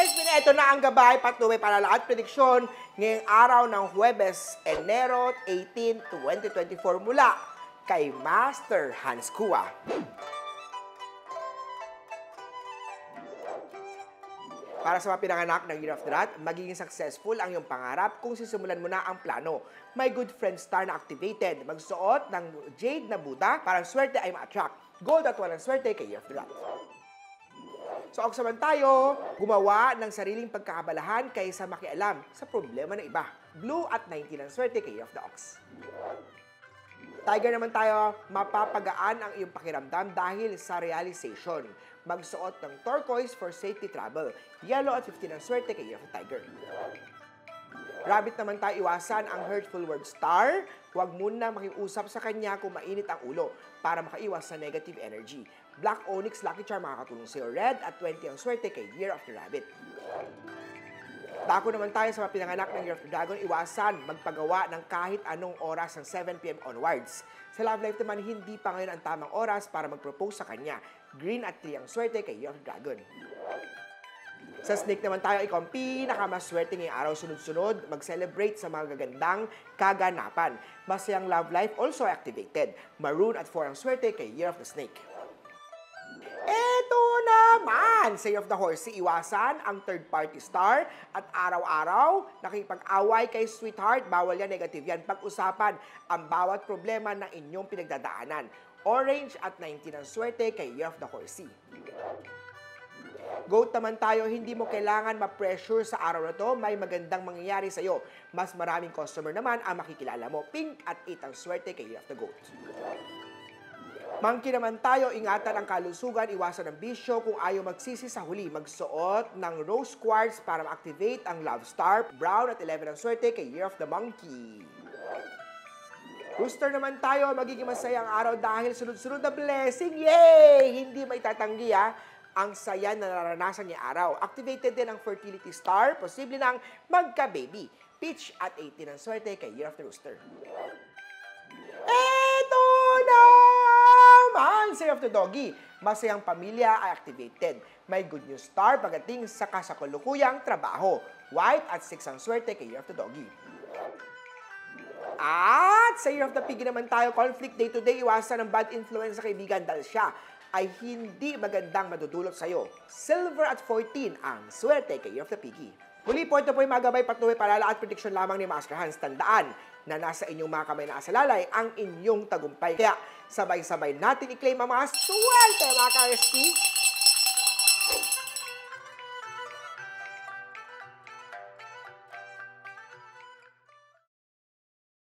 Ito na ang gabay, patuloy para lahat prediksyon ngayong araw ng Huwebes, Enero 18, 2024 mula kay Master Hans Kua. Para sa mga pinanganak ng Year of the Rat, magiging successful ang iyong pangarap kung sisimulan mo na ang plano. May good friend star na activated. Magsuot ng jade na Buddha para ang swerte ay ma-attract. Gold at walang swerte kay Year of the Rat. So, ako saman tayo, gumawa ng sariling pagkakabalahan kaysa makialam sa problema ng iba. Blue at 19 ang swerte kay Year of the Ox. Tiger naman tayo, mapapagaan ang iyong pakiramdam dahil sa realization. Magsuot ng turquoise for safety travel. Yellow at 15 ang swerte kay Year of the Tiger. Rabbit naman tayo, iwasan ang hurtful word star. Huwag muna makiusap sa kanya kung mainit ang ulo para makaiwas sa negative energy. Black Onyx Lucky Charm makakatulong sa'yo. Red at 20 ang swerte kay Year of the Rabbit. Dako naman tayo sa mga pinanganak ng Year of the Dragon, iwasan magpagawa ng kahit anong oras ng 7 p.m. onwards. Sa love life naman, hindi pa ngayon ang tamang oras para mag-propose sa kanya. Green at 3 ang swerte kay Year of the Dragon. Sa snake naman tayo, ikaw ang pinakamaswerte ngayong araw sunod-sunod, mag-celebrate sa mga gagandang kaganapan. Masayang love life also activated. Maroon at 4 ang swerte kay Year of the Snake. Ito naman, Say of the Horsey, iwasan ang third-party star at araw-araw nakipag-away kay sweetheart, bawal yan, negative yan. Pag-usapan ang bawat problema ng inyong pinagdadaanan. Orange at 19 ang swerte kay Year of the Horsey. Goat naman tayo, hindi mo kailangan ma-pressure sa araw na to, may magandang mangyayari sa'yo. Mas maraming customer naman ang makikilala mo. Pink at 8 ang swerte kay Year of the Goat. Monkey naman tayo, ingatan ang kalusugan, iwasan ang bisyo. Kung ayaw magsisi sa huli, magsuot ng rose quartz para ma-activate ang love star. Brown at 11 ang swerte kay Year of the Monkey. Rooster naman tayo, magiging masaya ang araw dahil sunod-sunod na blessing. Yay! Hindi maitatanggi ang saya na naranasan niya araw. Activated din ang fertility star, posible nang magka-baby. Peach at 18 ang swerte kay Year of the Rooster. Eto naman, Say of the Doggy. Masayang pamilya ay activated. May good news star pagdating sa kasakulukuyang trabaho. White at 6 ang swerte kay Year of the Doggy. At sa Year of the Piggy naman tayo, conflict day to day, iwasan ang bad influence sa kaibigan dahil siya ay hindi magandang madudulot sa'yo. Silver at 14 ang swerte kay Year of the Piggy. Muli po, ito po yung magabay patuloy palala at prediction lamang ni Master Hans. Tandaan na nasa inyong mga kamay na asalalay ang inyong tagumpay. Kaya sabay-sabay natin i-claim ang mga swerte, mga ka-RSP.